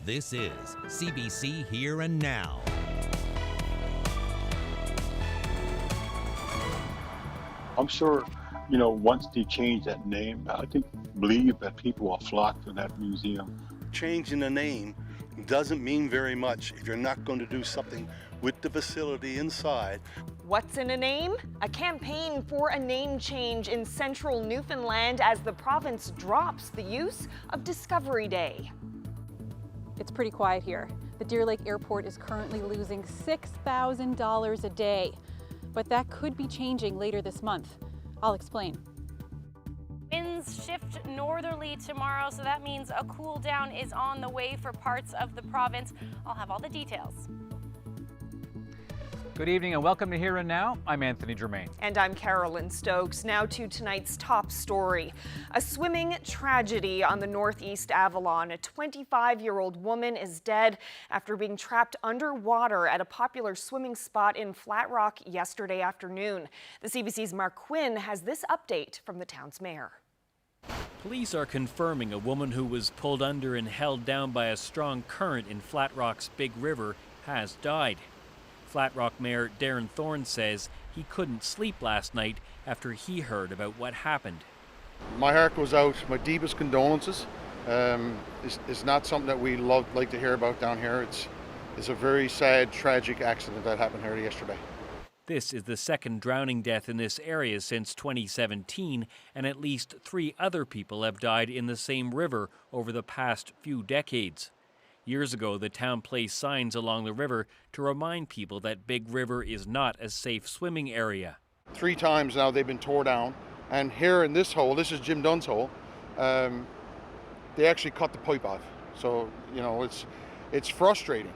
This is CBC Here and Now. I'm sure, once they change that name, believe that people will flock to that museum. Changing the name doesn't mean very much if you're not going to do something with the facility inside. What's in a name? A campaign for a name change in central Newfoundland as the province drops the use of Discovery Day. It's pretty quiet here. The Deer Lake Airport is currently losing $6,000 a day, but that could be changing later this month. I'll explain. Winds shift northerly tomorrow, so that means a cool down is on the way for parts of the province. I'll have all the details. Good evening and welcome to Here and Now. I'm Anthony Germain. And I'm Carolyn Stokes. Now to tonight's top story. A swimming tragedy on the Northeast Avalon. A 25-year-old woman is dead after being trapped underwater at a popular swimming spot in Flat Rock yesterday afternoon. The CBC's Mark Quinn has this update from the town's mayor. Police are confirming a woman who was pulled under and held down by a strong current in Flat Rock's Big River has died. Flat Rock Mayor Darren Thorne says he couldn't sleep last night after he heard about what happened. My heart goes out, my deepest condolences. It's not something that we like to hear about down here. It's a very sad, tragic accident that happened here yesterday. This is the second drowning death in this area since 2017, and at least 3 other people have died in the same river over the past few decades. Years ago, the town placed signs along the river to remind people that Big River is not a safe swimming area. 3 times now they've been tore down, and here in this hole, this is Jim Dunn's hole, they actually cut the pipe off. So, it's frustrating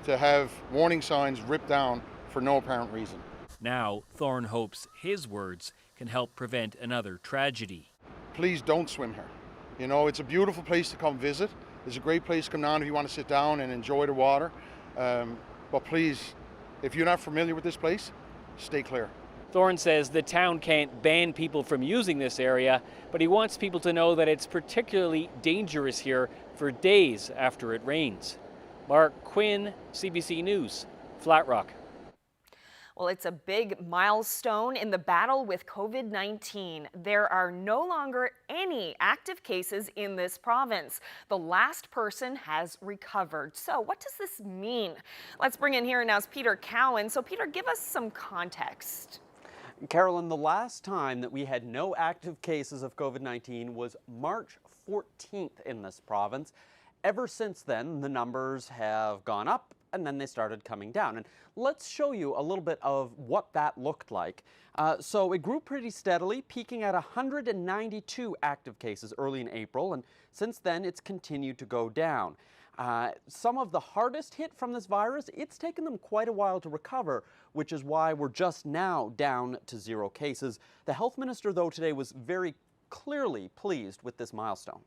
to have warning signs ripped down for no apparent reason. Now, Thorne hopes his words can help prevent another tragedy. Please don't swim here. It's a beautiful place to come visit. It's a great place to come down if you want to sit down and enjoy the water. But please, if you're not familiar with this place, stay clear. Thorne says the town can't ban people from using this area, but he wants people to know that it's particularly dangerous here for days after it rains. Mark Quinn, CBC News, Flat Rock. Well, it's a big milestone in the battle with COVID-19. There are no longer any active cases in this province. The last person has recovered. So what does this mean? Let's bring in here now's Peter Cowan. So Peter, give us some context. Carolyn, the last time that we had no active cases of COVID-19 was March 14th in this province. Ever since then, the numbers have gone up and then they started coming down. And let's show you a little bit of what that looked like. So it grew pretty steadily, peaking at 192 active cases early in April, and since then it's continued to go down. Some of the hardest hit from this virus, it's taken them quite a while to recover, which is why we're just now down to 0 cases. The health minister, though, today was very clearly pleased with this milestone.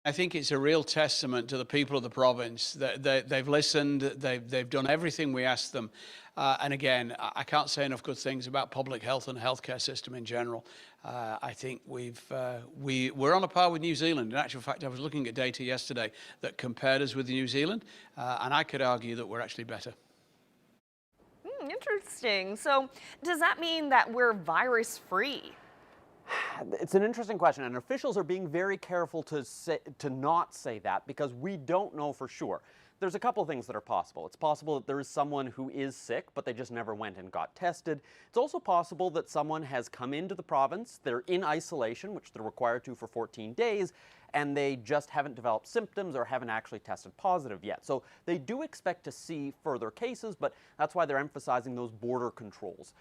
I think it's a real testament to the people of the province that they've listened, they've done everything we asked them. And again, I can't say enough good things about public health and the healthcare system in general. I think we're on a par with New Zealand. In actual fact, I was looking at data yesterday that compared us with New Zealand, and I could argue that we're actually better. Interesting. So does that mean that we're virus-free? It's an interesting question, and officials are being very careful to not say that because we don't know for sure. There's a couple of things that are possible. It's possible that there is someone who is sick, but they just never went and got tested. It's also possible that someone has come into the province, they're in isolation, which they're required to for 14 days, and they just haven't developed symptoms or haven't actually tested positive yet. So they do expect to see further cases, but that's why they're emphasizing those border controls,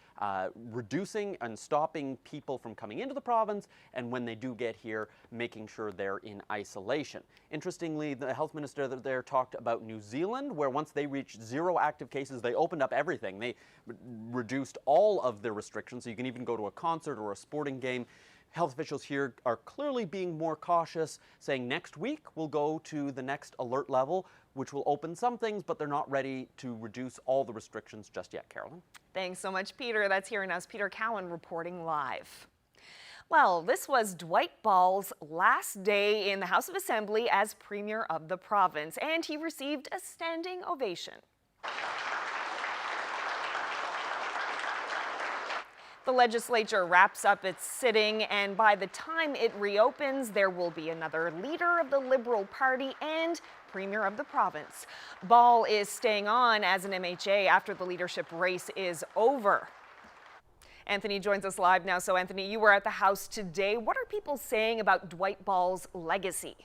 reducing and stopping people from coming into the province, and when they do get here, making sure they're in isolation. Interestingly, the health minister there talked about New Zealand, where once they reached 0 active cases, they opened up everything. They reduced all of their restrictions, so you can even go to a concert or a sporting game. Health officials here are clearly being more cautious, saying next week we'll go to the next alert level, which will open some things, but they're not ready to reduce all the restrictions just yet, Carolyn. Thanks so much, Peter. That's Here and Now's Peter Cowan reporting live. Well, this was Dwight Ball's last day in the House of Assembly as Premier of the province, and he received a standing ovation. The legislature wraps up its sitting, and by the time it reopens, there will be another leader of the Liberal Party and Premier of the province. Ball is staying on as an MHA after the leadership race is over. Anthony joins us live now. So Anthony, you were at the House today. What are people saying about Dwight Ball's legacy?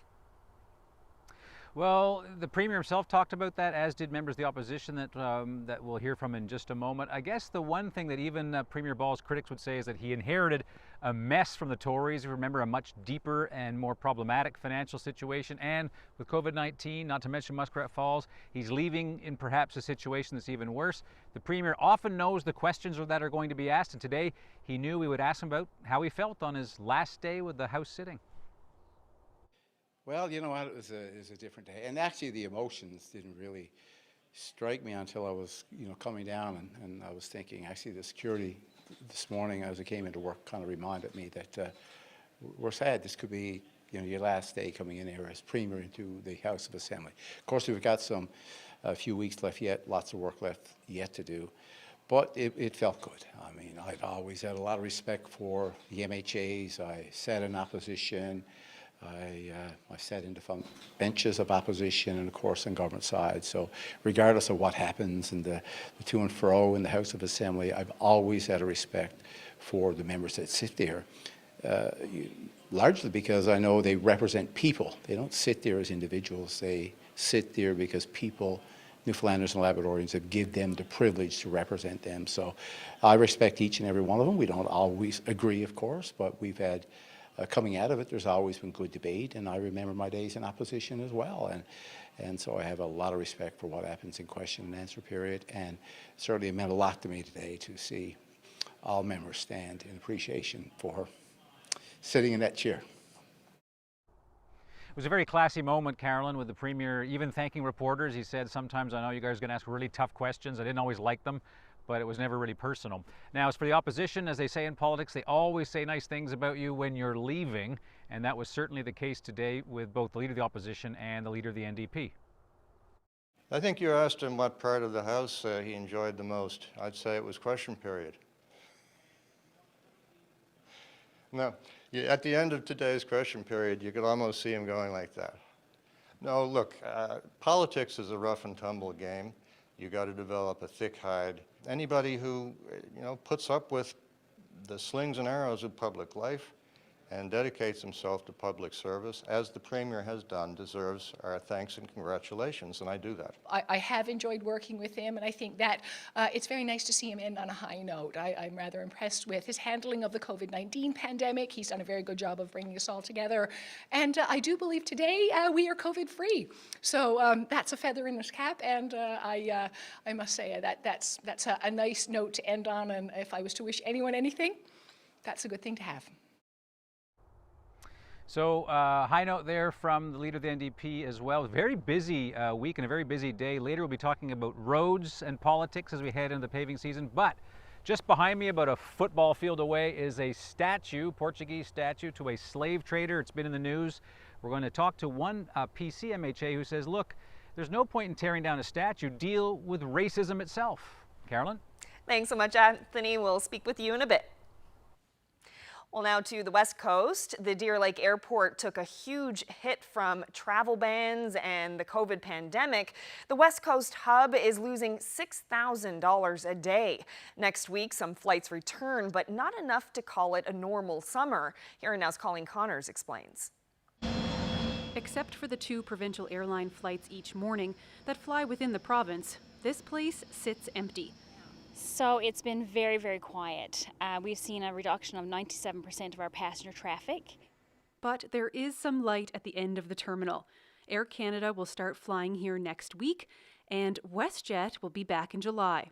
Well, the Premier himself talked about that, as did members of the opposition that we'll hear from in just a moment. I guess the one thing that even Premier Ball's critics would say is that he inherited a mess from the Tories. Remember, a much deeper and more problematic financial situation. And with COVID-19, not to mention Muskrat Falls, he's leaving in perhaps a situation that's even worse. The Premier often knows the questions that are going to be asked, and today he knew we would ask him about how he felt on his last day with the House sitting. Well, you know what, it was a different day. And actually the emotions didn't really strike me until I was, coming down and I was thinking, actually the security this morning as I came into work kind of reminded me that we're sad this could be, your last day coming in here as Premier into the House of Assembly. Of course, we've got a few weeks left yet, lots of work left yet to do. But it felt good. I mean, I'd always had a lot of respect for the MHAs. I sat in opposition. I sat in the front benches of opposition and, of course, on government side. So regardless of what happens and the to and fro in the House of Assembly, I've always had a respect for the members that sit there, largely because I know they represent people. They don't sit there as individuals. They sit there because people, Newfoundlanders and Labradorians, have given them the privilege to represent them. So I respect each and every one of them. We don't always agree, of course, but we've had coming out of it, there's always been good debate, and I remember my days in opposition as well. And so I have a lot of respect for what happens in question and answer period, and certainly it meant a lot to me today to see all members stand in appreciation for her sitting in that chair. It was a very classy moment, Carolyn, with the Premier even thanking reporters. He said, sometimes I know you guys are going to ask really tough questions. I didn't always like them, but it was never really personal. Now, as for the opposition, as they say in politics, they always say nice things about you when you're leaving, and that was certainly the case today with both the Leader of the Opposition and the Leader of the NDP. I think you asked him what part of the House he enjoyed the most. I'd say it was question period. No, at the end of today's question period, you could almost see him going like that. No, look, politics is a rough and tumble game. You got to develop a thick hide. Anybody who, puts up with the slings and arrows of public life and dedicates himself to public service, as the Premier has done, deserves our thanks and congratulations, and I do that. I have enjoyed working with him, and I think that it's very nice to see him end on a high note. I'm rather impressed with his handling of the COVID-19 pandemic. He's done a very good job of bringing us all together, and I do believe today we are COVID-free. So that's a feather in his cap, and I must say that's a nice note to end on, and if I was to wish anyone anything, that's a good thing to have. So high note there from the Leader of the NDP as well. Very busy week and a very busy day. Later we'll be talking about roads and politics as we head into the paving season. But just behind me, about a football field away, is a statue, Portuguese statue to a slave trader. It's been in the news. We're going to talk to one PC MHA who says, look, there's no point in tearing down a statue. Deal with racism itself. Carolyn? Thanks so much, Anthony. We'll speak with you in a bit. Well, now to the West Coast. The Deer Lake Airport took a huge hit from travel bans and the COVID pandemic. The West Coast hub is losing $6,000 a day. Next week, some flights return, but not enough to call it a normal summer. Here Now's Colleen Connors explains. Except for the 2 provincial airline flights each morning that fly within the province, this place sits empty. So it's been very, very quiet. We've seen a reduction of 97% of our passenger traffic. But there is some light at the end of the terminal. Air Canada will start flying here next week, and WestJet will be back in July.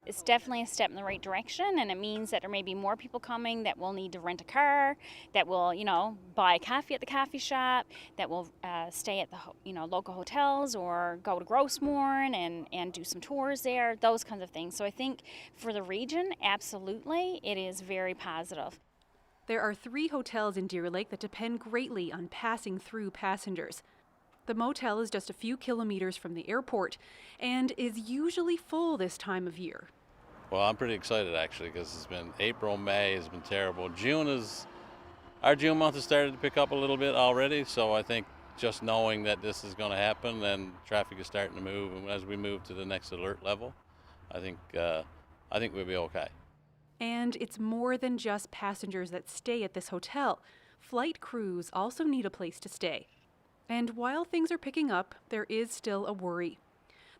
It's definitely a step in the right direction, and it means that there may be more people coming that will need to rent a car, that will, buy a coffee at the coffee shop, that will stay at the, local hotels or go to Grossmorn and do some tours there, those kinds of things. So I think for the region, absolutely, it is very positive. There are 3 hotels in Deer Lake that depend greatly on passing through passengers. The motel is just a few kilometers from the airport and is usually full this time of year. Well, I'm pretty excited actually, because it's been April, May has been terrible. Our June month has started to pick up a little bit already, so I think just knowing that this is going to happen and traffic is starting to move, and as we move to the next alert level, I think we'll be okay. And it's more than just passengers that stay at this hotel. Flight crews also need a place to stay. And while things are picking up, there is still a worry.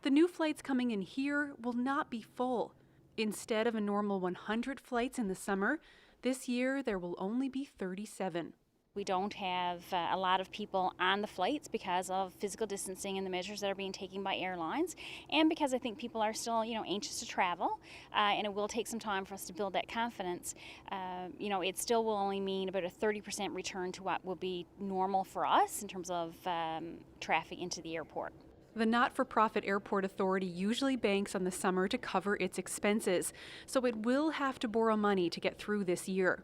The new flights coming in here will not be full. Instead of a normal 100 flights in the summer, this year there will only be 37. We don't have a lot of people on the flights because of physical distancing and the measures that are being taken by airlines, and because I think people are still, anxious to travel, and it will take some time for us to build that confidence. It still will only mean about a 30% return to what will be normal for us in terms of traffic into the airport. The not-for-profit airport authority usually banks on the summer to cover its expenses, so it will have to borrow money to get through this year.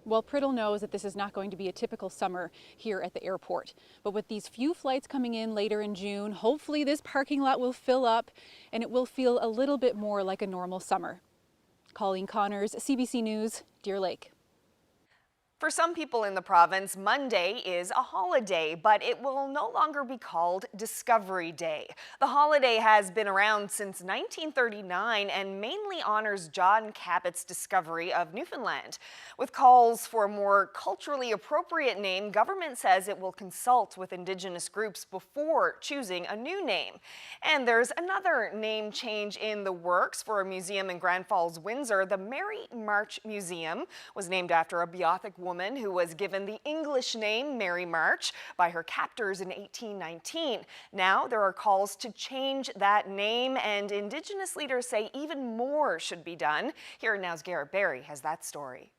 Well, Priddle knows that this is not going to be a typical summer here at the airport. But with these few flights coming in later in June, hopefully this parking lot will fill up and it will feel a little bit more like a normal summer. Colleen Connors, CBC News, Deer Lake. For some people in the province, Monday is a holiday, but it will no longer be called Discovery Day. The holiday has been around since 1939 and mainly honors John Cabot's discovery of Newfoundland. With calls for a more culturally appropriate name, government says it will consult with Indigenous groups before choosing a new name. And there's another name change in the works for a museum in Grand Falls, Windsor. The Mary March Museum was named after a Beothuk woman who was given the English name Mary March by her captors in 1819. Now there are calls to change that name, and Indigenous leaders say even more should be done. Here Now's Garrett Barry has that story.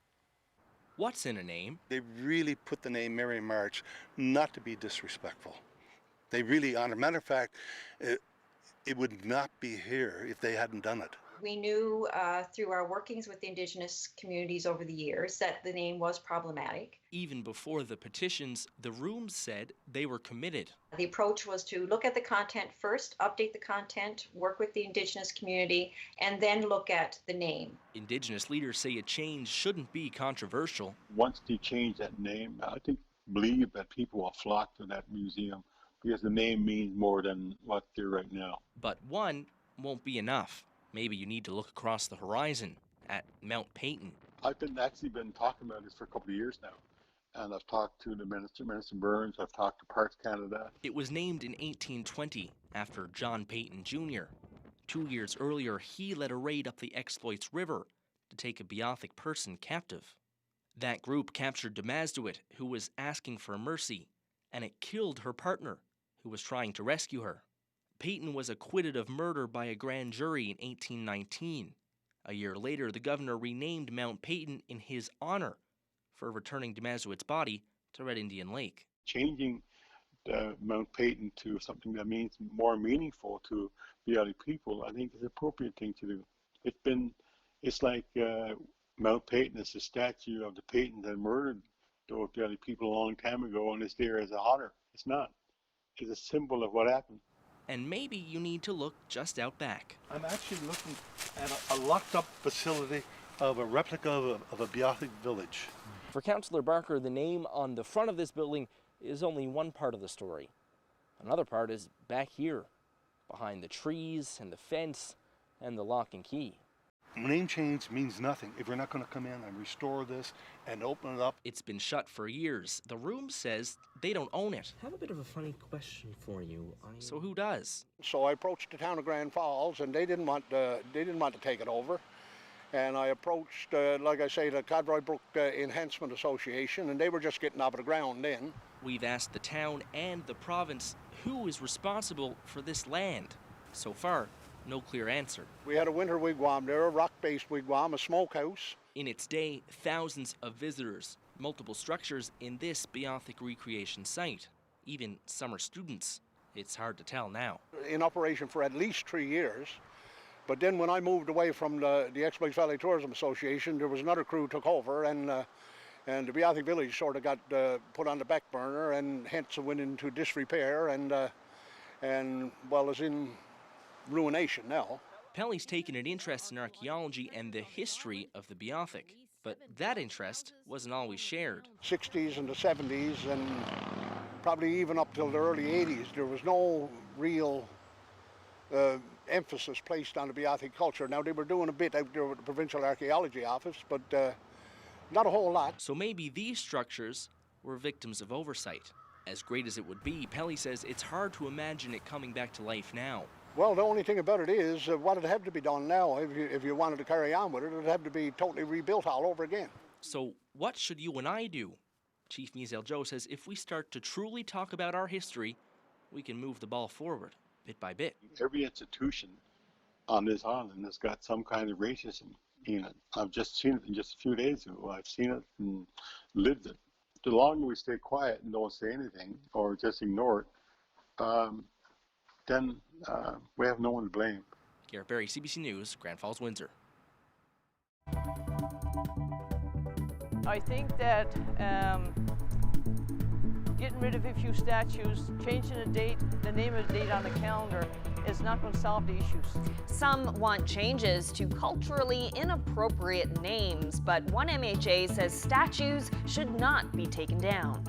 What's in a name? They really put the name Mary March not to be disrespectful. They really, on a matter of fact, it would not be here if they hadn't done it. We knew through our workings with the Indigenous communities over the years that the name was problematic. Even before the petitions, the rooms said they were committed. The approach was to look at the content first, update the content, work with the Indigenous community, and then look at the name. Indigenous leaders say a change shouldn't be controversial. Once they change that name, I believe that people will flock to that museum because the name means more than what they're right now. But one won't be enough. Maybe you need to look across the horizon at Mount Peyton. I've been talking about this for a couple of years now. And I've talked to the Minister Burns, I've talked to Parks Canada. It was named in 1820 after John Peyton Jr. 2 years earlier, he led a raid up the Exploits River to take a Beothuk person captive. That group captured Demasduit, who was asking for mercy, and it killed her partner, who was trying to rescue her. Peyton was acquitted of murder by a grand jury in 1819. A year later, the governor renamed Mount Peyton in his honor for returning Demasduit's body to Red Indian Lake. Changing Mount Peyton to something that means more meaningful to Beothuk people, I think is an appropriate thing to do. It's like Mount Peyton is a statue of the Peytons that murdered those Beothuk people a long time ago, and it's there as an honor. It's not. It's a symbol of what happened. And maybe you need to look just out back. I'm actually looking at a locked-up facility of a replica of a Beothuk village. For Councillor Barker, the name on the front of this building is only one part of the story. Another part is back here, behind the trees and the fence and the lock and key. Name change means nothing if we're not going to come in and restore this and open it up. It's been shut for years. The room says they don't own it. I have a bit of a funny question for you. So who does? So I approached the town of Grand Falls, and they didn't want to take it over. And I approached, like I say, the Cadroy Brook Enhancement Association, and they were just getting off the ground then. We've asked the town and the province who is responsible for this land. So far, no clear answer. We had a winter wigwam there, a rock-based wigwam, a smokehouse. In its day, thousands of visitors, multiple structures in this Beothuk recreation site, even summer students. It's hard to tell now. In operation for at least 3 years. But then when I moved away from the Exploits Valley Tourism Association, there was another crew took over, and And the Beathic village sort of got put on the back burner, and hence it went into disrepair and well, is in ruination now. Pelly's taken an interest in archaeology and the history of the Beathic, but that interest wasn't always shared. 60s and the 70s and probably even up till the early 80s, there was no real emphasis placed on the Beathic culture. Now, they were doing a bit out there with the Provincial Archaeology Office, but not a whole lot. So maybe these structures were victims of oversight. As great as it would be, Pelly says it's hard to imagine it coming back to life now. Well, the only thing about it is what would have to be done now if you wanted to carry on with it. It would have to be totally rebuilt all over again. So what should you and I do? Chief Mizel Joe says if we start to truly talk about our history, we can move the ball forward bit by bit. Every institution on this island has got some kind of racism in it. I've just seen it in just a few days ago. I've seen it and lived it. The longer we stay quiet and don't say anything or just ignore it, then we have no one to blame. Garrett Berry, CBC News, Grand Falls, Windsor. I think that getting rid of a few statues, changing the name of the date on the calendar is not going to solve the issues. Some want changes to culturally inappropriate names, but one MHA says statues should not be taken down.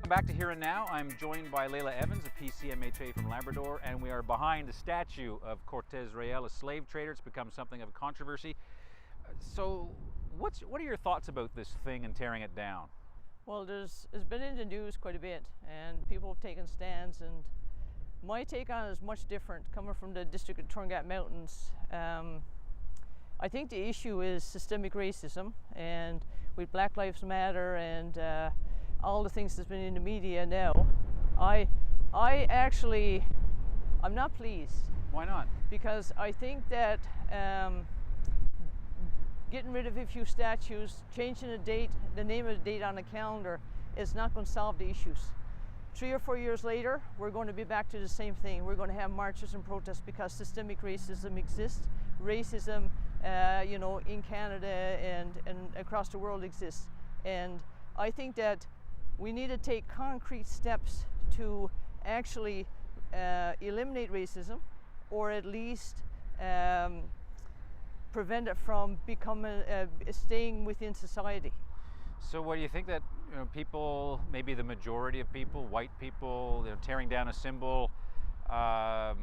Back to Here and Now. I'm joined by Layla Evans, a PCMHA from Labrador, and we are behind the statue of Cortez Real, a slave trader. It's become something of a controversy. So what are your thoughts about this thing and tearing it down? Well, it's been in the news quite a bit, and people have taken stands, and my take on it is much different, coming from the district of Torngat Mountains. I think the issue is systemic racism, and with Black Lives Matter and all the things that's been in the media now, I'm not pleased. Why not? Because I think that getting rid of a few statues, changing the name of the date on the calendar, is not going to solve the issues. 3 or 4 years later, we're going to be back to the same thing. We're going to have marches and protests because systemic racism exists. Racism, in Canada and across the world exists. And I think that we need to take concrete steps to actually eliminate racism, or at least prevent it from staying within society. So what do you think that people, maybe the majority of people, white people, tearing down a symbol has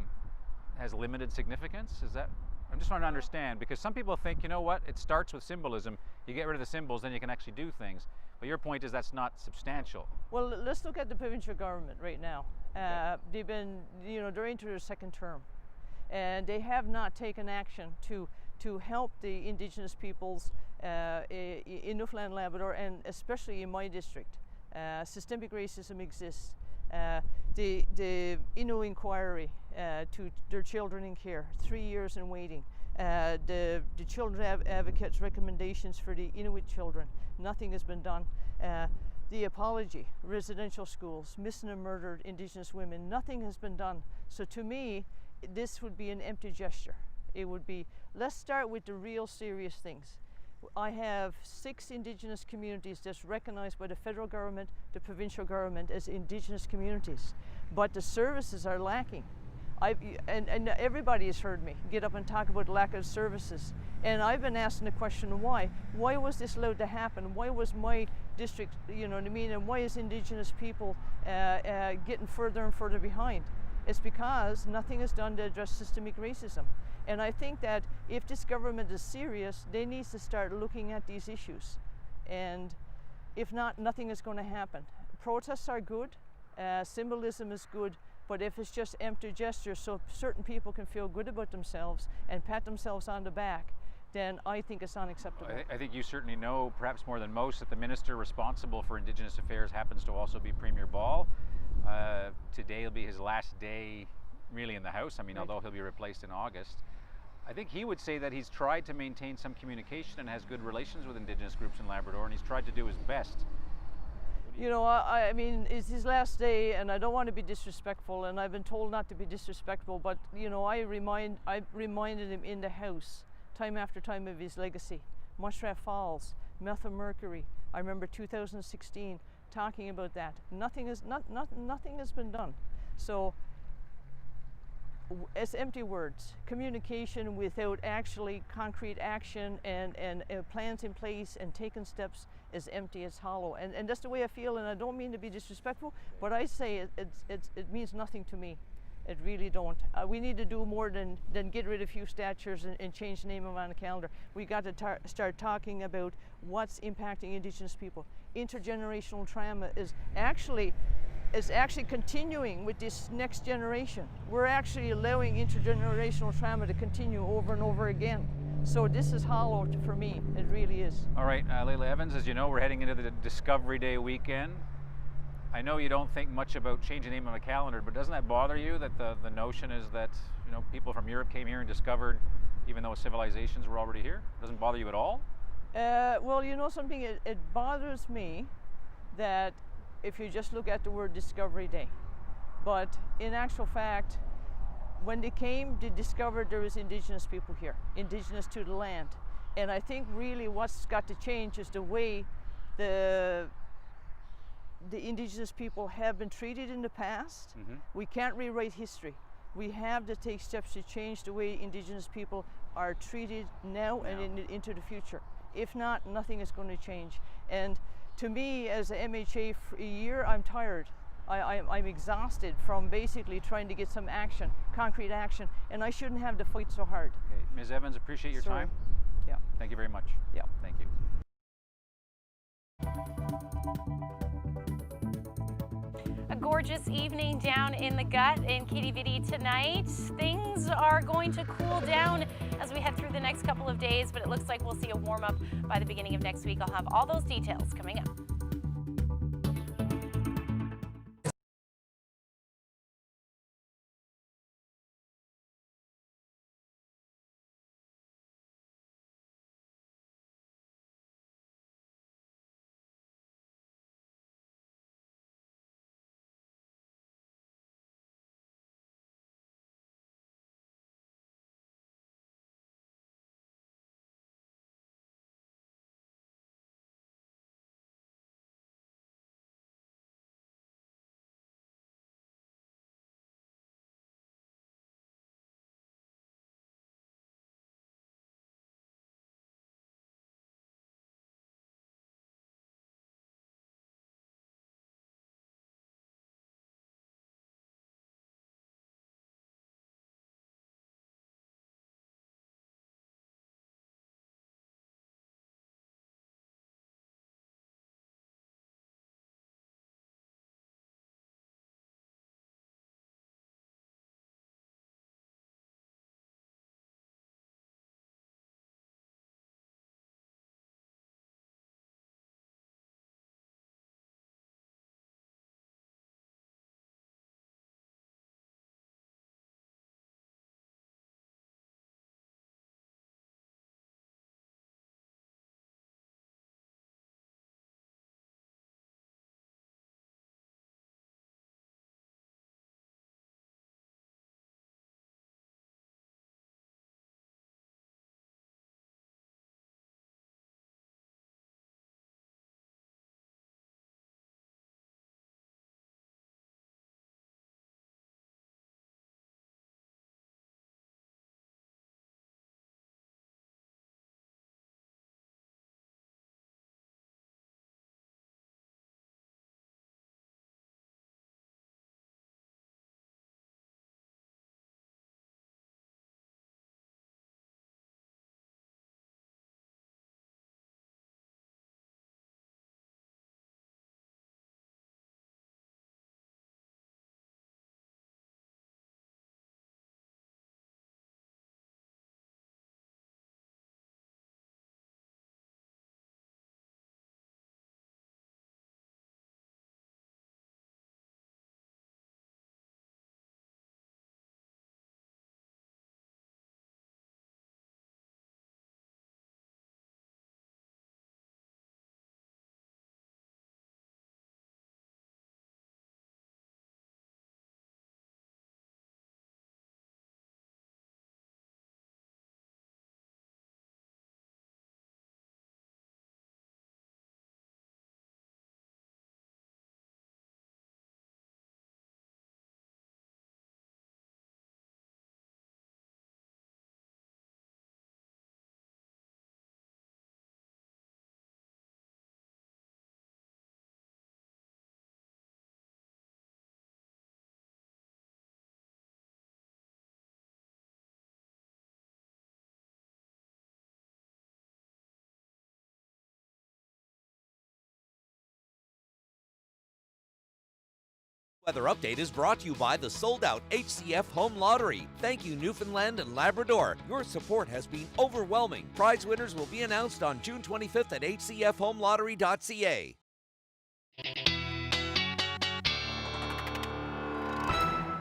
limited significance? Is that? I'm just trying to understand, because some people think, you know what, it starts with symbolism. You get rid of the symbols, then you can actually do things. But your point is that's not substantial. Well, let's look at the provincial government right now. They've been, they're into their second term, and they have not taken action to help the Indigenous peoples in Newfoundland, Labrador, and especially in my district. Systemic racism exists. The Innu inquiry to their children in care, 3 years in waiting. The children advocates' recommendations for the Inuit children, nothing has been done. The apology, residential schools, missing and murdered Indigenous women, nothing has been done. So to me, this would be an empty gesture. It would be, let's start with the real serious things. I have 6 Indigenous communities that's recognized by the federal government, the provincial government, as Indigenous communities, but the services are lacking. And everybody has heard me get up and talk about lack of services, and I've been asking the question, why? Why was this allowed to happen? Why was my district, and why is Indigenous people getting further and further behind? It's because nothing is done to address systemic racism. And I think that if this government is serious, they need to start looking at these issues. And if not, nothing is going to happen. Protests are good, symbolism is good, but if it's just empty gestures so certain people can feel good about themselves and pat themselves on the back, then I think it's unacceptable. I think you certainly know, perhaps more than most, that the minister responsible for Indigenous Affairs happens to also be Premier Ball. Today will be his last day really in the House, although he'll be replaced in August. I think he would say that he's tried to maintain some communication and has good relations with Indigenous groups in Labrador, and he's tried to do his best. It's his last day, and I don't want to be disrespectful, and I've been told not to be disrespectful, but I reminded him in the House time after time of his legacy. Mushroom Falls, methyl mercury. I remember 2016 talking about that. Nothing has been done. So it's empty words. Communication without actually concrete action and plans in place and taking steps is empty, it's hollow. And that's the way I feel, and I don't mean to be disrespectful, but I say it means nothing to me. It really don't. We need to do more than get rid of a few statues and change the name of them on the calendar. We got to start talking about what's impacting Indigenous people. Intergenerational trauma is actually continuing with this next generation. We're actually allowing intergenerational trauma to continue over and over again. So this is hollow for me, it really is. All right, Layla Evans, as you know, we're heading into the Discovery Day weekend. I know you don't think much about changing the name of a calendar, but doesn't that bother you that the notion is that people from Europe came here and discovered, even though civilizations were already here? Doesn't bother you at all? Well, something, it bothers me that if you just look at the word Discovery Day. But in actual fact, when they came, they discovered there was Indigenous people here, Indigenous to the land. And I think really what's got to change is the way the Indigenous people have been treated in the past. Mm-hmm. We can't rewrite history. We have to take steps to change the way Indigenous people are treated now and into the future. If not, nothing is going to change. And to me, as a MHA for a year, I'm tired. I'm exhausted from basically trying to get some action, concrete action, and I shouldn't have to fight so hard. Okay, Ms. Evans, appreciate your time. Yeah. Thank you very much. Yeah. Thank you. A gorgeous evening down in the gut in Quidi Vidi tonight. Things are going to cool down as we head through the next couple of days, but it looks like we'll see a warm up by the beginning of next week. I'll have all those details coming up. Weather update is brought to you by the sold-out HCF Home Lottery. Thank you, Newfoundland and Labrador. Your support has been overwhelming. Prize winners will be announced on June 25th at hcfhomelottery.ca.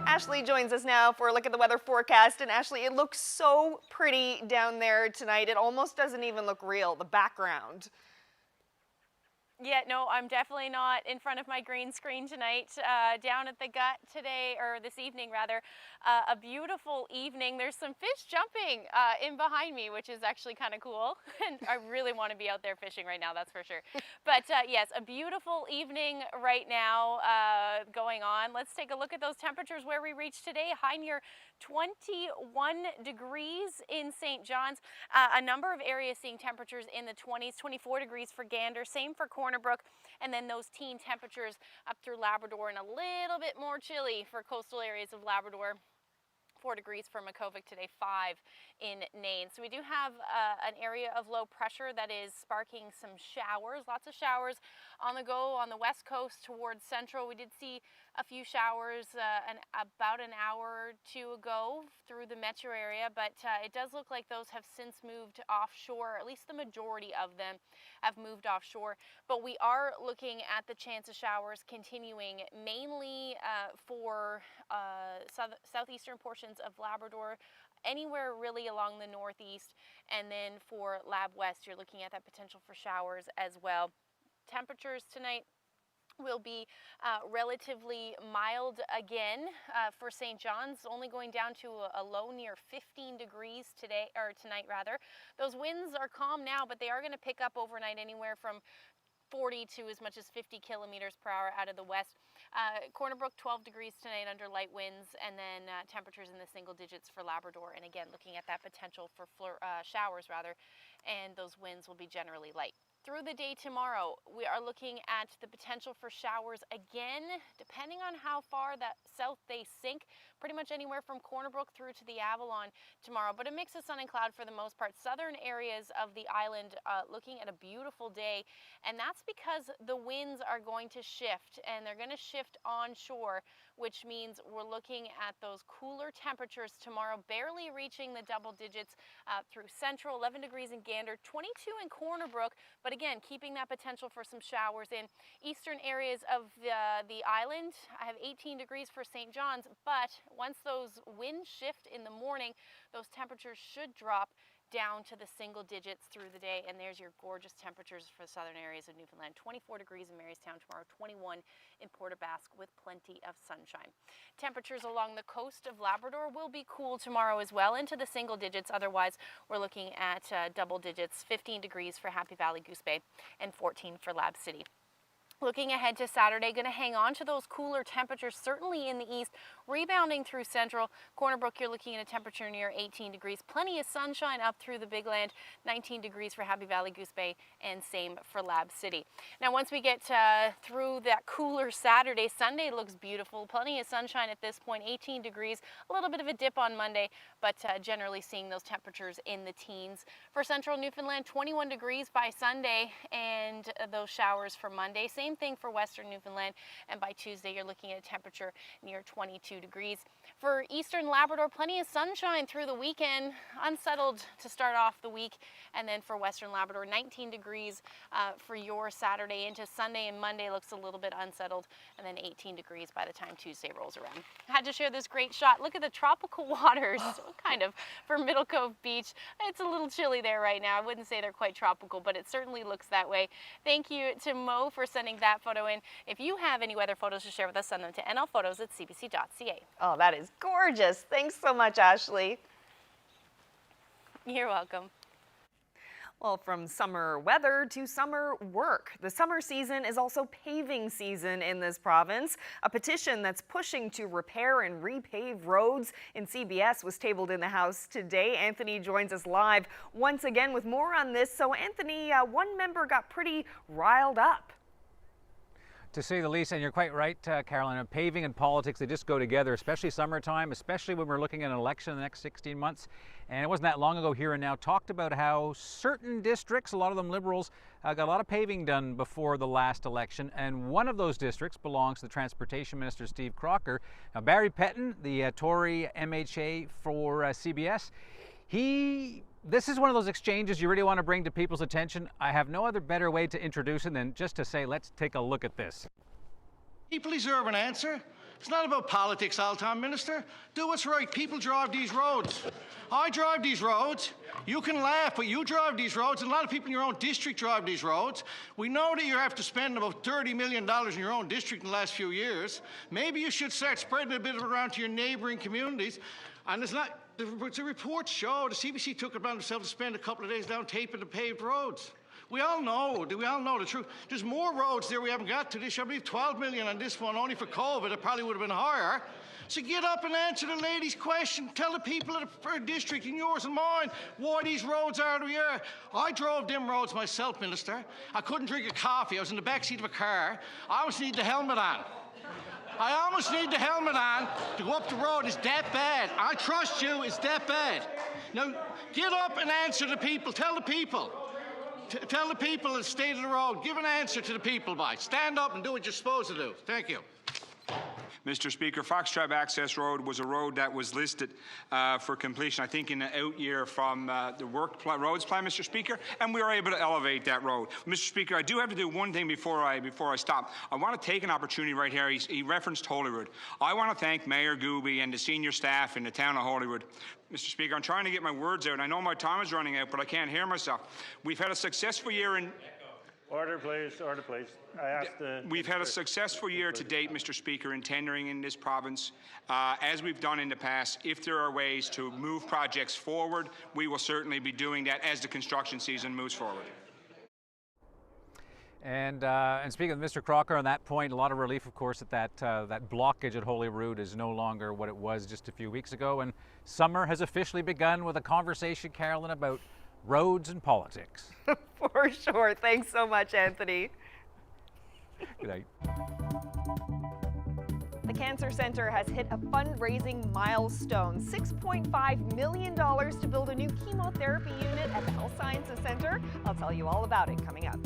Ashley joins us now for a look at the weather forecast. And Ashley, it looks so pretty down there tonight. It almost doesn't even look real, the background. Yeah, no, I'm definitely not in front of my green screen tonight. Down at the gut today, or this evening rather, a beautiful evening. There's some fish jumping in behind me, which is actually kind of cool. And I really want to be out there fishing right now, that's for sure. But yes, a beautiful evening right now going on. Let's take a look at those temperatures where we reached today. High near 21 degrees in St. John's. A number of areas seeing temperatures in the 20s, 24 degrees for Gander, same for Cornwall. Corner Brook, and then those teen temperatures up through Labrador and a little bit more chilly for coastal areas of Labrador. 4 degrees for Makkovik today, 5 in Nain. So we do have an area of low pressure that is sparking some showers, lots of showers on the go on the west coast towards central. We did see a few showers about an hour or two ago through the metro area, but it does look like those have since moved offshore. At least the majority of them have moved offshore. But we are looking at the chance of showers continuing mainly for southeastern portions of Labrador, anywhere really along the northeast, and then for Lab West, you're looking at that potential for showers as well. Temperatures tonight will be relatively mild again for St. John's, only going down to a low near 15 degrees today, or tonight rather. Those winds are calm now, but they are going to pick up overnight anywhere from 40 to as much as 50 kilometers per hour out of the west. Corner Brook 12 degrees tonight under light winds, and then temperatures in the single digits for Labrador. And again, looking at that potential for showers rather, and those winds will be generally light. Through the day tomorrow, we are looking at the potential for showers again, depending on how far that south they sink, pretty much anywhere from Corner Brook through to the Avalon tomorrow, but a mix of sun and cloud for the most part. Southern areas of the island looking at a beautiful day, and that's because the winds are going to shift, and they're going to shift onshore, which means we're looking at those cooler temperatures tomorrow, barely reaching the double digits through central, 11 degrees in Gander, 22 in Corner Brook, but again, keeping that potential for some showers in eastern areas of the island. I have 18 degrees for St. John's, but once those winds shift in the morning, those temperatures should drop down to the single digits through the day, and there's your gorgeous temperatures for the southern areas of Newfoundland. 24 degrees in Marystown tomorrow, 21 in Port aux Basques with plenty of sunshine. Temperatures along the coast of Labrador will be cool tomorrow as well, into the single digits. Otherwise, we're looking at double digits, 15 degrees for Happy Valley, Goose Bay, and 14 for Lab City. Looking ahead to Saturday, going to hang on to those cooler temperatures, certainly in the east, rebounding through central. Corner Brook, you're looking at a temperature near 18 degrees. Plenty of sunshine up through the Big Land, 19 degrees for Happy Valley, Goose Bay, and same for Lab City. Now, once we get through that cooler Saturday, Sunday looks beautiful. Plenty of sunshine at this point, 18 degrees. A little bit of a dip on Monday, but generally seeing those temperatures in the teens. For central Newfoundland, 21 degrees by Sunday, and those showers for Monday. Same thing for western Newfoundland, and by Tuesday you're looking at a temperature near 22 degrees. For eastern Labrador, plenty of sunshine through the weekend, unsettled to start off the week, and then for western Labrador, 19 degrees for your Saturday into Sunday, and Monday looks a little bit unsettled, and then 18 degrees by the time Tuesday rolls around. I had to share this great shot. Look at the tropical waters, kind of, for Middle Cove Beach. It's a little chilly there right now. I wouldn't say they're quite tropical, but it certainly looks that way. Thank you to Mo for sending that photo in. If you have any weather photos to share with us, send them to nlphotos@cbc.ca. Oh, that is gorgeous. Thanks so much, Ashley. You're welcome. Well, from summer weather to summer work. The summer season is also paving season in this province. A petition that's pushing to repair and repave roads in CBS was tabled in the House today. Anthony joins us live once again with more on this. So Anthony, one member got pretty riled up. To say the least, and you're quite right, Carolina, paving and politics, they just go together, especially summertime, especially when we're looking at an election in the next 16 months. And it wasn't that long ago, Here and Now talked about how certain districts, a lot of them Liberals, got a lot of paving done before the last election. And one of those districts belongs to the Transportation Minister, Steve Crocker. Now, Barry Petton, the Tory MHA for CBS, this is one of those exchanges you really want to bring to people's attention. I have no other better way to introduce him than just to say, let's take a look at this. People deserve an answer. It's not about politics all the time, Minister. Do what's right. People drive these roads. I drive these roads. You can laugh, but you drive these roads, and a lot of people in your own district drive these roads. We know that you have to spend about $30 million in your own district in the last few years. Maybe you should start spreading a bit of it around to your neighbouring communities. And it's not... The reports show the CBC took it upon themselves to spend a couple of days down taping the paved roads. We all know the truth. There's more roads there we haven't got to this year. I believe 12 million on this one, only for COVID. It probably would have been higher. So get up and answer the lady's question. Tell the people of the district and yours and mine why these roads are the way they are. I drove them roads myself, Minister. I couldn't drink a coffee. I was in the back seat of a car. I almost need the helmet on. I almost need the helmet on to go up the road. It's that bad. I trust you. It's that bad. Now, get up and answer the people. Tell the people. Tell the people the state of the road. Give an answer to the people, by. Stand up and do what you're supposed to do. Thank you. Mr. Speaker, Fox Drive Access Road was a road that was listed for completion, I think, in the out year from the roads plan, Mr. Speaker, and we were able to elevate that road. Mr. Speaker, I do have to do one thing before I stop. I want to take an opportunity right here. He referenced Holyrood. I want to thank Mayor Gooby and the senior staff in the town of Holyrood. Mr. Speaker, I'm trying to get my words out. I know my time is running out, but I can't hear myself. We've had a successful year in... Order, please. Order, please. I asked the... We've had a successful year to date, Mr. Speaker, in tendering in this province. As we've done in the past, if there are ways to move projects forward, we will certainly be doing that as the construction season moves forward. And speaking of Mr. Crocker, on that point, a lot of relief, of course, that that blockage at Holyrood is no longer what it was just a few weeks ago. And summer has officially begun with a conversation, Carolyn, about roads and politics. For sure. Thanks so much, Anthony. Good night. The Cancer Centre has hit a fundraising milestone, $6.5 million to build a new chemotherapy unit at the Health Sciences Centre. I'll tell you all about it coming up.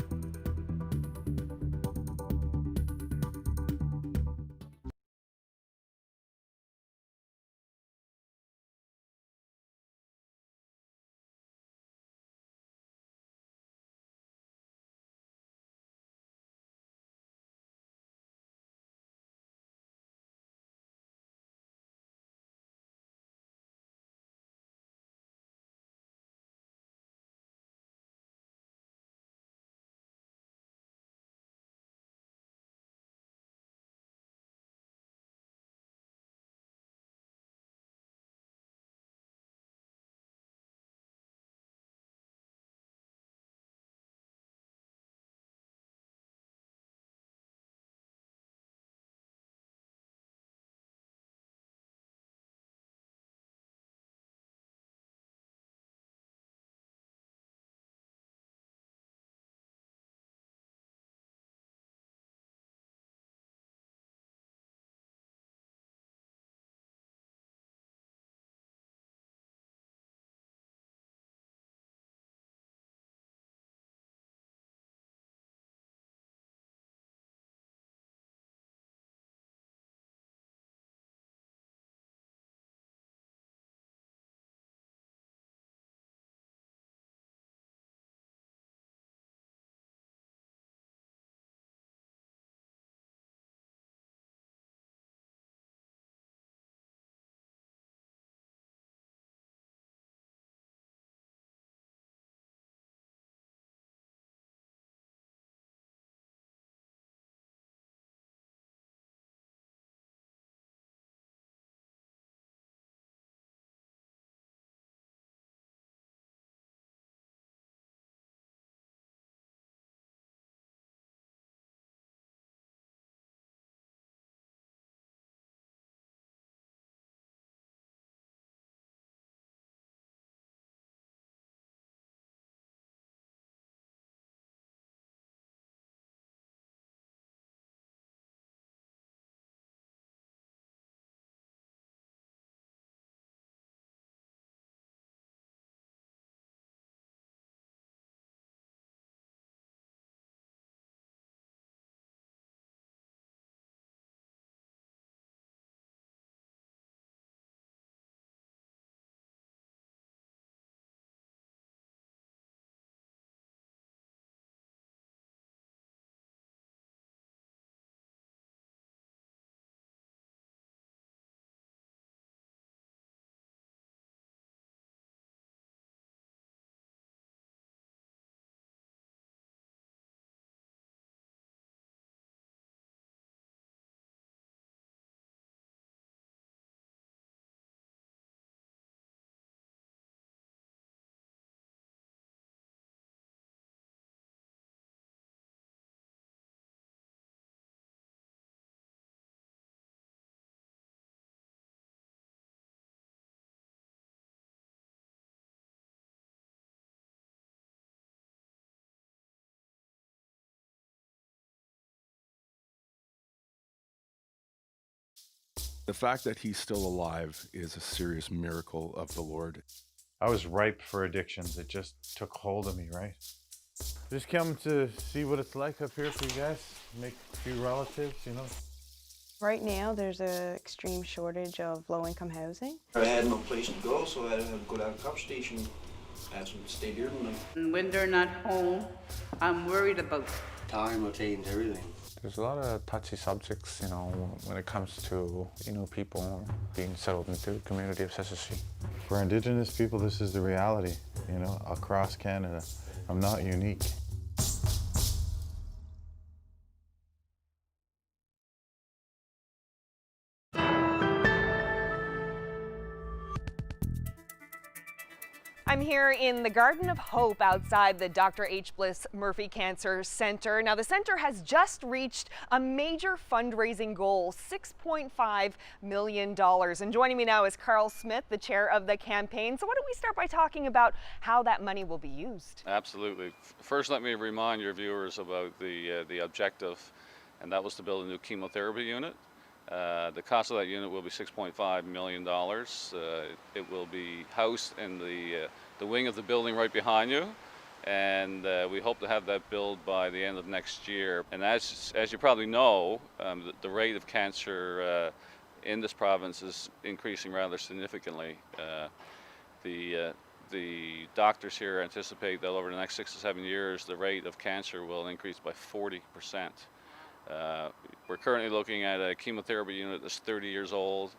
The fact that he's still alive is a serious miracle of the Lord. I was ripe for addictions. It just took hold of me, right? Just come to see what it's like up here for you guys, make a few relatives, you know. Right now, there's an extreme shortage of low-income housing. I had no place to go, so I had to go down to the cop station. I had to stay here tonight. And when they're not home, I'm worried about time will change everything. There's a lot of touchy subjects, you know, when it comes to, you know, people being settled into the community of Sissecy. For Indigenous people, this is the reality, you know, across Canada. I'm not unique. I'm here in the Garden of Hope outside the Dr. H. Bliss Murphy Cancer Center. Now, the center has just reached a major fundraising goal, $6.5 million. And joining me now is Carl Smith, the chair of the campaign. So why don't we start by talking about how that money will be used? Absolutely. First, let me remind your viewers about the objective, and that was to build a new chemotherapy unit. The cost of that unit will be $6.5 million. It will be housed in the wing of the building right behind you, and we hope to have that built by the end of next year. And as you probably know, the rate of cancer in this province is increasing rather significantly. The doctors here anticipate that over the next 6 to 7 years, the rate of cancer will increase by 40%. We're currently looking at a chemotherapy unit that's 30 years old.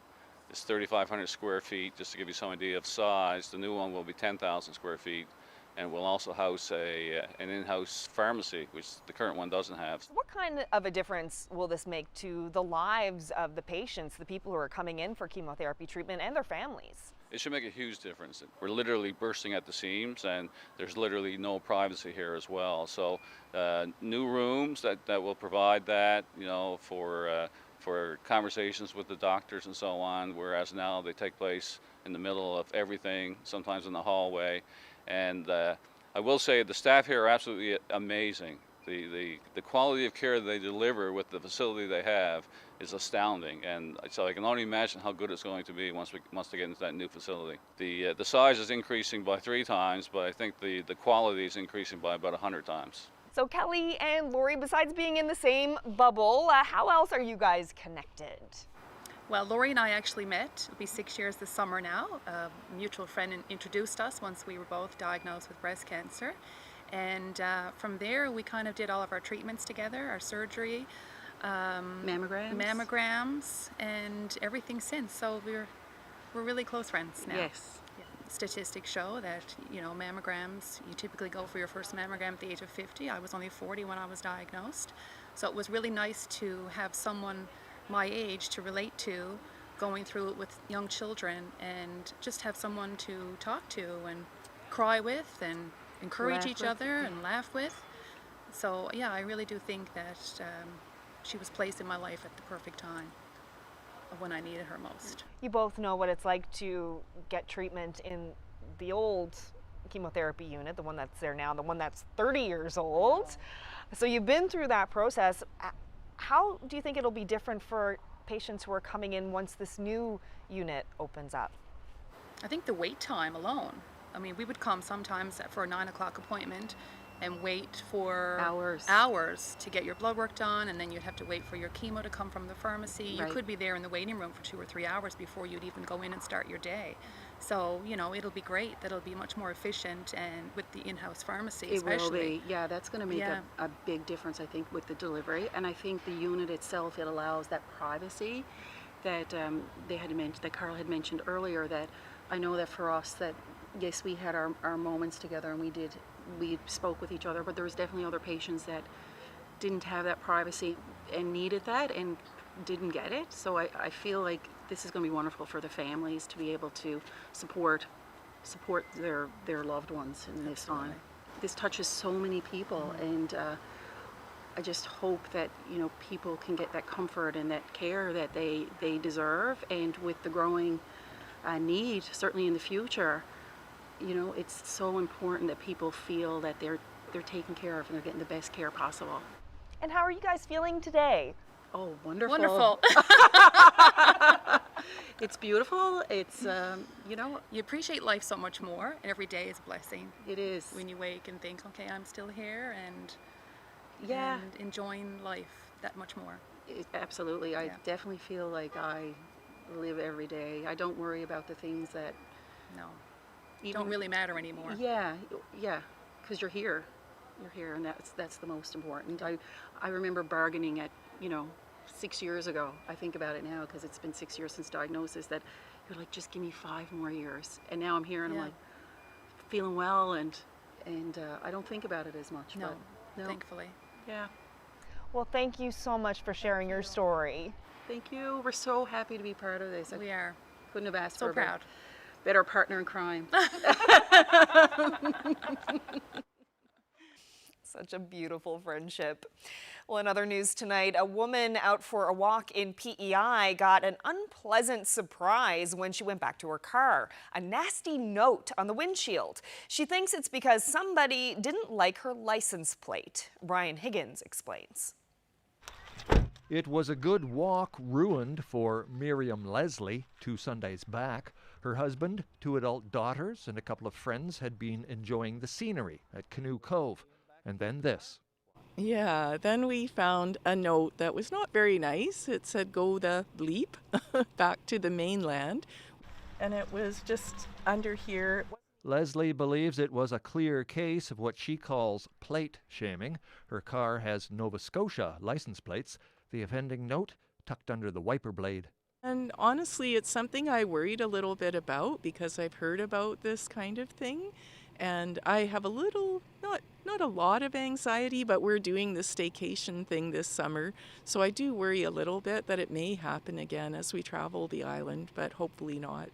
It's 3,500 square feet, just to give you some idea of size. The new one will be 10,000 square feet, and will also house an in-house pharmacy, which the current one doesn't have. What kind of a difference will this make to the lives of the patients, the people who are coming in for chemotherapy treatment, and their families? It should make a huge difference. We're literally bursting at the seams, and there's literally no privacy here as well. So new rooms that will provide that, you know, for conversations with the doctors and so on, whereas now they take place in the middle of everything, sometimes in the hallway. And I will say the staff here are absolutely amazing. The quality of care they deliver with the facility they have is astounding, and so I can only imagine how good it's going to be once they get into that new facility. The size is increasing by 3 times, but I think the quality is increasing by about 100 times. So Kelly and Lori, besides being in the same bubble, how else are you guys connected? Well, Lori and I actually met. It'll be 6 years this summer now. A mutual friend introduced us once we were both diagnosed with breast cancer. And from there, we kind of did all of our treatments together, our surgery, mammograms, and everything since. So we're really close friends now. Yes. Yeah. Statistics show that, you know, mammograms, you typically go for your first mammogram at the age of 50. I was only 40 when I was diagnosed. So it was really nice to have someone my age to relate to, going through it with young children, and just have someone to talk to and cry with and encourage each other and laugh with. So yeah, I really do think that she was placed in my life at the perfect time of when I needed her most. You both know what it's like to get treatment in the old chemotherapy unit, the one that's there now, the one that's 30 years old. So you've been through that process. How do you think it'll be different for patients who are coming in once this new unit opens up? I think the wait time alone. I mean, we would come sometimes for a 9 o'clock appointment and wait for hours to get your blood work done, and then you'd have to wait for your chemo to come from the pharmacy. Right. You could be there in the waiting room for 2 or 3 hours before you'd even go in and start your day. So, you know, it'll be great. That'll be much more efficient, and with the in-house pharmacy especially. It will be. Yeah, that's going to make a big difference, I think, with the delivery. And I think the unit itself, it allows that privacy that that Carl had mentioned earlier. That I know that for us, that yes, we had our moments together, and we spoke with each other, but there was definitely other patients that didn't have that privacy and needed that and didn't get it. So I feel like this is going to be wonderful for the families to be able to support their loved ones in this time. This touches so many people, and I just hope that, you know, people can get that comfort and that care that they deserve. And with the growing need, certainly in the future, you know, it's so important that people feel that they're taken care of and they're getting the best care possible. And how are you guys feeling today? Oh, wonderful. Wonderful. It's beautiful. It's, You appreciate life so much more. Every day is a blessing. It is. When you wake and think, okay, I'm still here and enjoying life that much more. Absolutely. I definitely feel like I live every day. I don't worry about the things that don't really matter anymore. Yeah, because you're here. You're here, and that's the most important. I remember bargaining at, 6 years ago. I think about it now because it's been 6 years since diagnosis, that you're like, just give me 5 more years. And now I'm here and I'm like feeling well, and I don't think about it as much. No, but thankfully. Yeah. Well, thank you so much for sharing your story. Thank you. We're so happy to be part of this. We are. Couldn't have asked so for proud. a better partner in crime. Such a beautiful friendship. Well, in other news tonight, a woman out for a walk in PEI got an unpleasant surprise when she went back to her car. A nasty note on the windshield. She thinks it's because somebody didn't like her license plate. Brian Higgins explains. It was a good walk ruined for Miriam Leslie 2 Sundays back. Her husband, 2 adult daughters, and a couple of friends had been enjoying the scenery at Canoe Cove. And then this. Yeah, then we found a note that was not very nice. It said, "Go the bleep," back to the mainland. And it was just under here. Leslie believes it was a clear case of what she calls plate shaming. Her car has Nova Scotia license plates. The offending note tucked under the wiper blade. And honestly, it's something I worried a little bit about because I've heard about this kind of thing. And I have a little, not a lot of anxiety, but we're doing the staycation thing this summer. So I do worry a little bit that it may happen again as we travel the island, but hopefully not.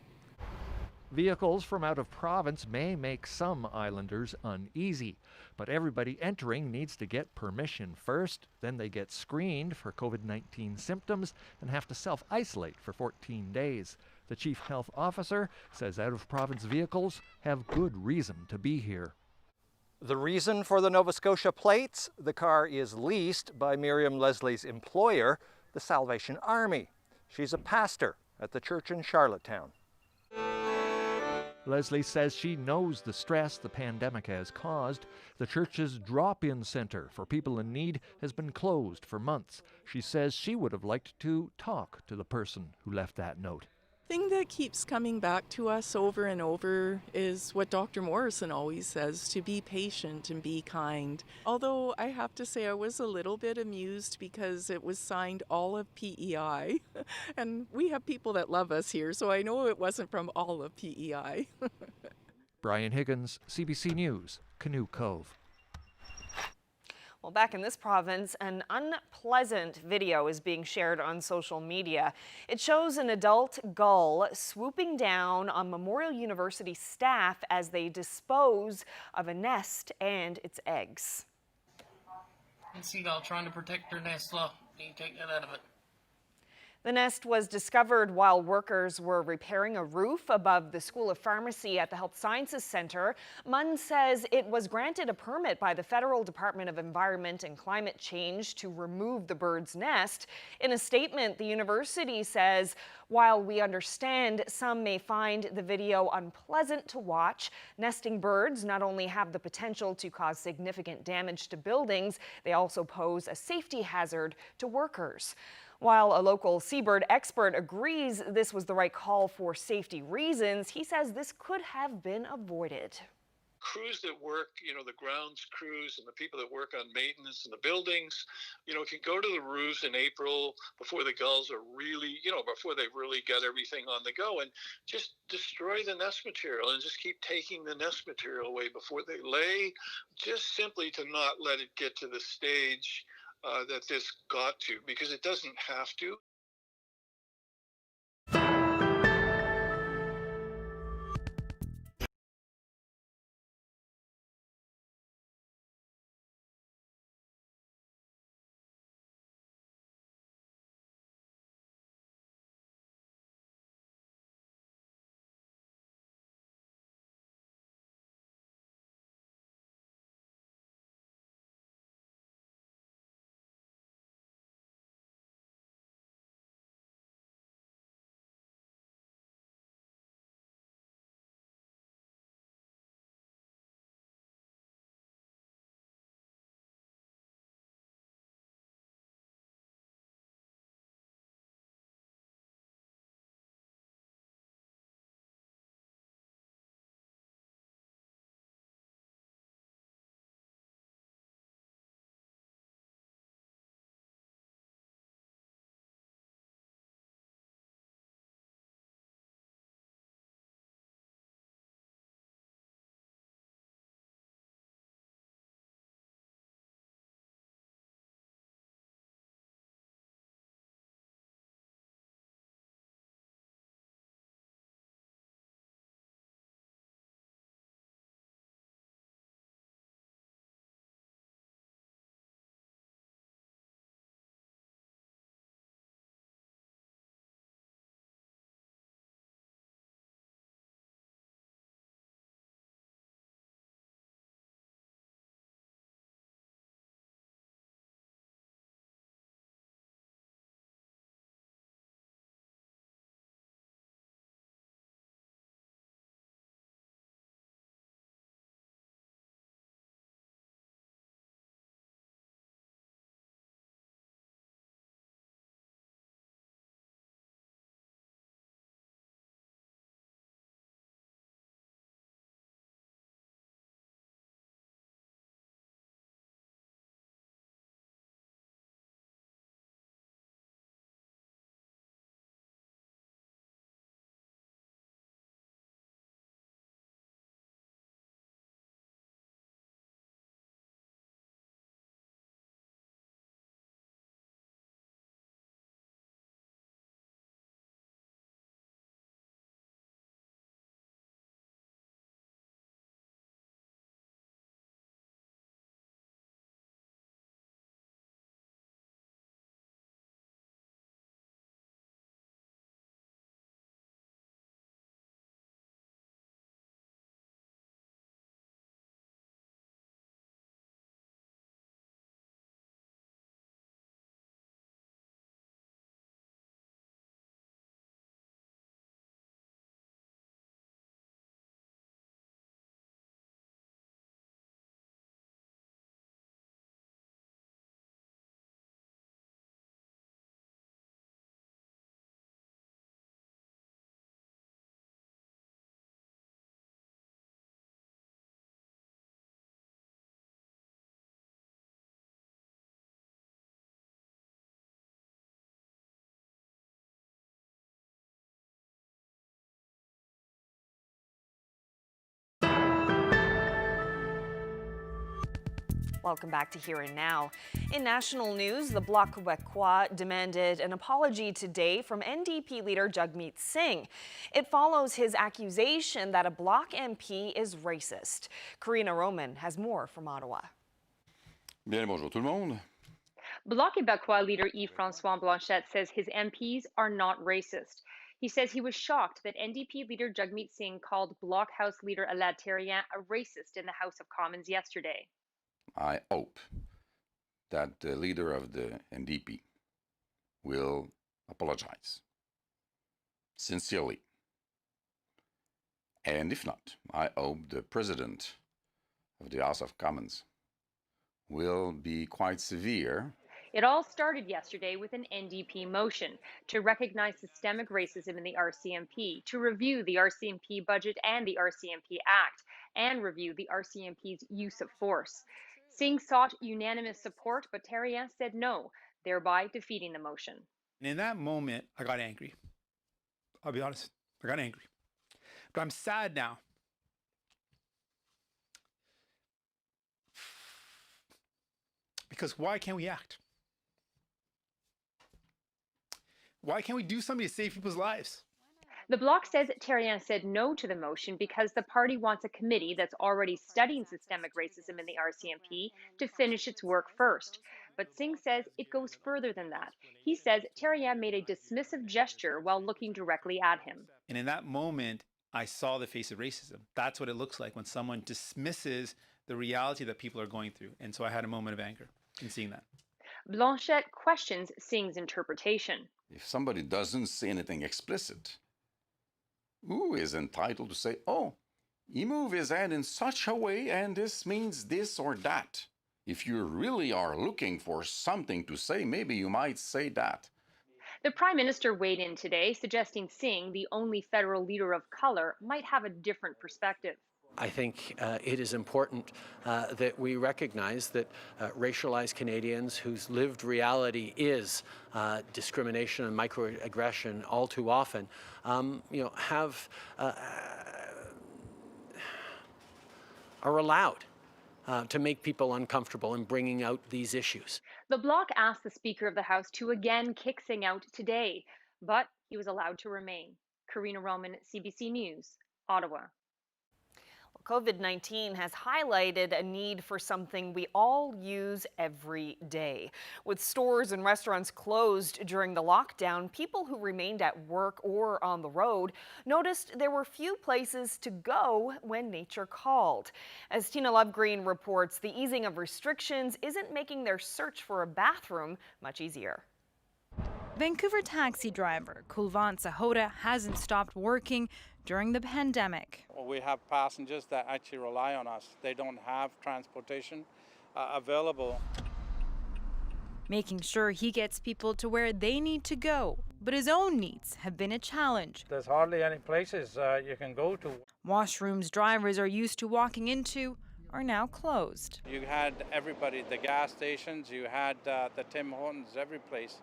Vehicles from out of province may make some islanders uneasy, but everybody entering needs to get permission first. Then they get screened for COVID-19 symptoms and have to self-isolate for 14 days. The chief health officer says out-of-province vehicles have good reason to be here. The reason for the Nova Scotia plates? The car is leased by Miriam Leslie's employer, the Salvation Army. She's a pastor at the church in Charlottetown. Leslie says she knows the stress the pandemic has caused. The church's drop-in center for people in need has been closed for months. She says she would have liked to talk to the person who left that note. The thing that keeps coming back to us over and over is what Dr. Morrison always says, to be patient and be kind. Although I have to say I was a little bit amused because it was signed all of PEI. And we have people that love us here, so I know it wasn't from all of PEI. Brian Higgins, CBC News, Canoe Cove. Well, back in this province, an unpleasant video is being shared on social media. It shows an adult gull swooping down on Memorial University staff as they dispose of a nest and its eggs. And seagull trying to protect her nest. Look, you take that out of it. The nest was discovered while workers were repairing a roof above the School of Pharmacy at the Health Sciences Center. Munn says it was granted a permit by the Federal Department of Environment and Climate Change to remove the bird's nest. In a statement, the university says, while we understand some may find the video unpleasant to watch, nesting birds not only have the potential to cause significant damage to buildings, they also pose a safety hazard to workers. While a local seabird expert agrees this was the right call for safety reasons, he says this could have been avoided. Crews that work, the grounds crews and the people that work on maintenance in the buildings, can go to the roofs in April before the gulls are really, before they've really got everything on the go, and just destroy the nest material and just keep taking the nest material away before they lay, just simply to not let it get to the stage that this got to, because it doesn't have to. Welcome back to Here and Now. In national news, the Bloc Québécois demanded an apology today from NDP leader Jagmeet Singh. It follows his accusation that a Bloc MP is racist. Karina Roman has more from Ottawa. Bien, bonjour tout le monde. Bloc Québécois leader Yves-François Blanchet says his MPs are not racist. He says he was shocked that NDP leader Jagmeet Singh called Bloc House leader Alad Therrien a racist in the House of Commons yesterday. I hope that the leader of the NDP will apologize sincerely. And if not, I hope the president of the House of Commons will be quite severe. It all started yesterday with an NDP motion to recognize systemic racism in the RCMP, to review the RCMP budget and the RCMP Act, and review the RCMP's use of force. Singh sought unanimous support, but Therrien said no, thereby defeating the motion. And in that moment, I got angry. I'll be honest, I got angry. But I'm sad now. Because why can't we act? Why can't we do something to save people's lives? The Bloc says Therrien said no to the motion because the party wants a committee that's already studying systemic racism in the RCMP to finish its work first. But Singh says it goes further than that. He says Therrien made a dismissive gesture while looking directly at him. And in that moment, I saw the face of racism. That's what it looks like when someone dismisses the reality that people are going through. And so I had a moment of anger in seeing that. Blanchet questions Singh's interpretation. If somebody doesn't say anything explicit, who is entitled to say, oh, he moved his hand in such a way and this means this or that? If you really are looking for something to say, maybe you might say that. The Prime Minister weighed in today, suggesting Singh, the only federal leader of color, might have a different perspective. I think it is important that we recognize that racialized Canadians whose lived reality is discrimination and microaggression all too often, have are allowed to make people uncomfortable in bringing out these issues. The Bloc asked the Speaker of the House to again kick Singh out today, but he was allowed to remain. Karina Roman, CBC News, Ottawa. COVID-19 has highlighted a need for something we all use every day. With stores and restaurants closed during the lockdown, people who remained at work or on the road noticed there were few places to go when nature called. As Tina Lovegreen reports, the easing of restrictions isn't making their search for a bathroom much easier. Vancouver taxi driver Kulvant Sahota hasn't stopped working during the pandemic. We have passengers that actually rely on us. They don't have transportation available. Making sure he gets people to where they need to go, but his own needs have been a challenge. There's hardly any places you can go to. Washrooms drivers are used to walking into are now closed. You had everybody, the gas stations, you had the Tim Hortons, every place.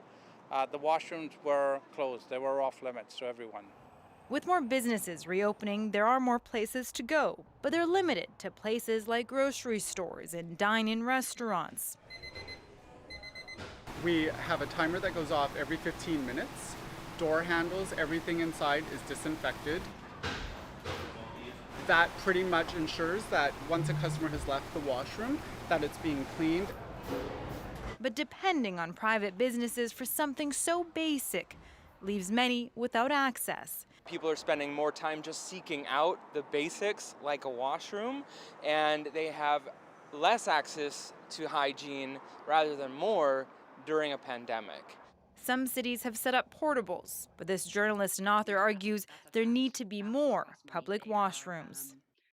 The washrooms were closed. They were off limits to everyone. With more businesses reopening, there are more places to go, but they're limited to places like grocery stores and dine-in restaurants. We have a timer that goes off every 15 minutes. Door handles, everything inside is disinfected. That pretty much ensures that once a customer has left the washroom, that it's being cleaned. But depending on private businesses for something so basic leaves many without access. People are spending more time just seeking out the basics like a washroom, and they have less access to hygiene rather than more during a pandemic. Some cities have set up portables, but this journalist and author argues there need to be more public washrooms.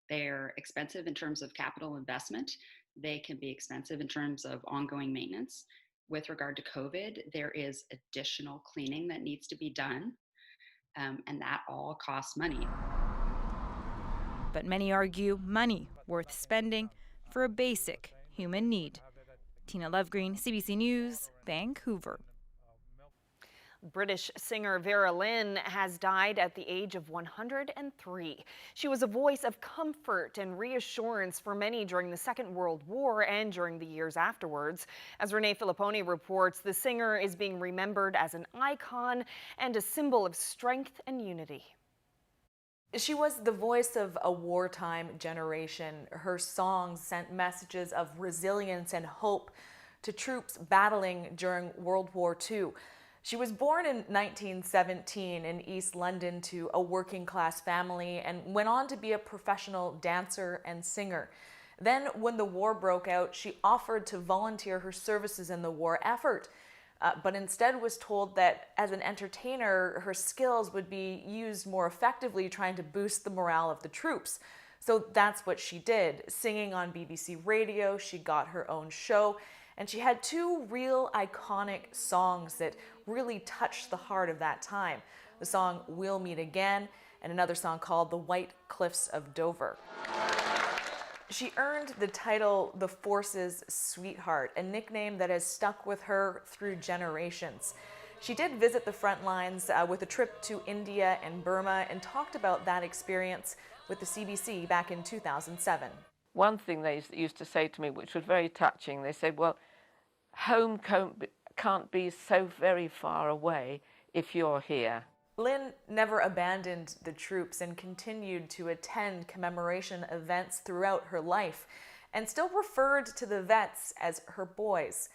They're expensive in terms of capital investment. They can be expensive in terms of ongoing maintenance. With regard to COVID, there is additional cleaning that needs to be done. And that all costs money. But many argue money worth spending for a basic human need. Tina Lovegreen, CBC News, Vancouver. British singer Vera Lynn has died at the age of 103. She was a voice of comfort and reassurance for many during the Second World War and during the years afterwards. As Renee Filipponi reports, the singer is being remembered as an icon and a symbol of strength and unity. She was the voice of a wartime generation. Her songs sent messages of resilience and hope to troops battling during World War II. She was born in 1917 in East London to a working-class family and went on to be a professional dancer and singer. Then, when the war broke out, she offered to volunteer her services in the war effort, but instead was told that as an entertainer, her skills would be used more effectively trying to boost the morale of the troops. So that's what she did. Singing on BBC Radio, she got her own show, and she had two real iconic songs that really touched the heart of that time. The song We'll Meet Again and another song called The White Cliffs of Dover. She earned the title The Force's Sweetheart, a nickname that has stuck with her through generations. She did visit the front lines with a trip to India and Burma and talked about that experience with the CBC back in 2007. One thing they used to say to me, which was very touching, they said, well, home can't be so very far away if you're here. Lynn never abandoned the troops and continued to attend commemoration events throughout her life and still referred to the vets as her boys.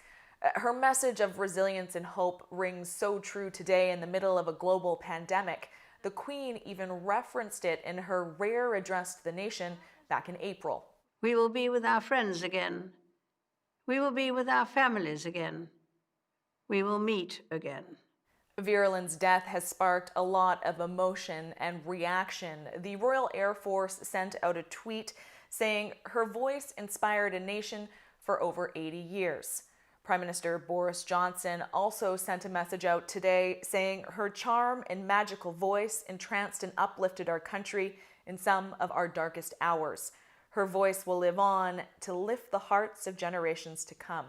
Her message of resilience and hope rings so true today in the middle of a global pandemic. The Queen even referenced it in her rare address to the nation back in April. We will be with our friends again. We will be with our families again. We will meet again. Vera Lynn's death has sparked a lot of emotion and reaction. The Royal Air Force sent out a tweet saying her voice inspired a nation for over 80 years. Prime Minister Boris Johnson also sent a message out today saying her charm and magical voice entranced and uplifted our country in some of our darkest hours. Her voice will live on to lift the hearts of generations to come.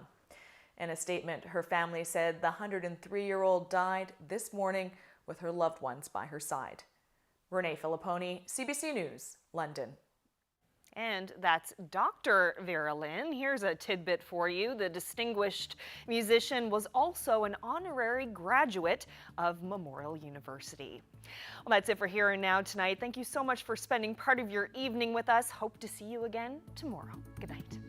In a statement, her family said the 103-year-old died this morning with her loved ones by her side. Renee Filipponi, CBC News, London. And that's Dr. Vera Lynn. Here's a tidbit for you. The distinguished musician was also an honorary graduate of Memorial University. Well, that's it for Here and Now tonight. Thank you so much for spending part of your evening with us. Hope to see you again tomorrow. Good night.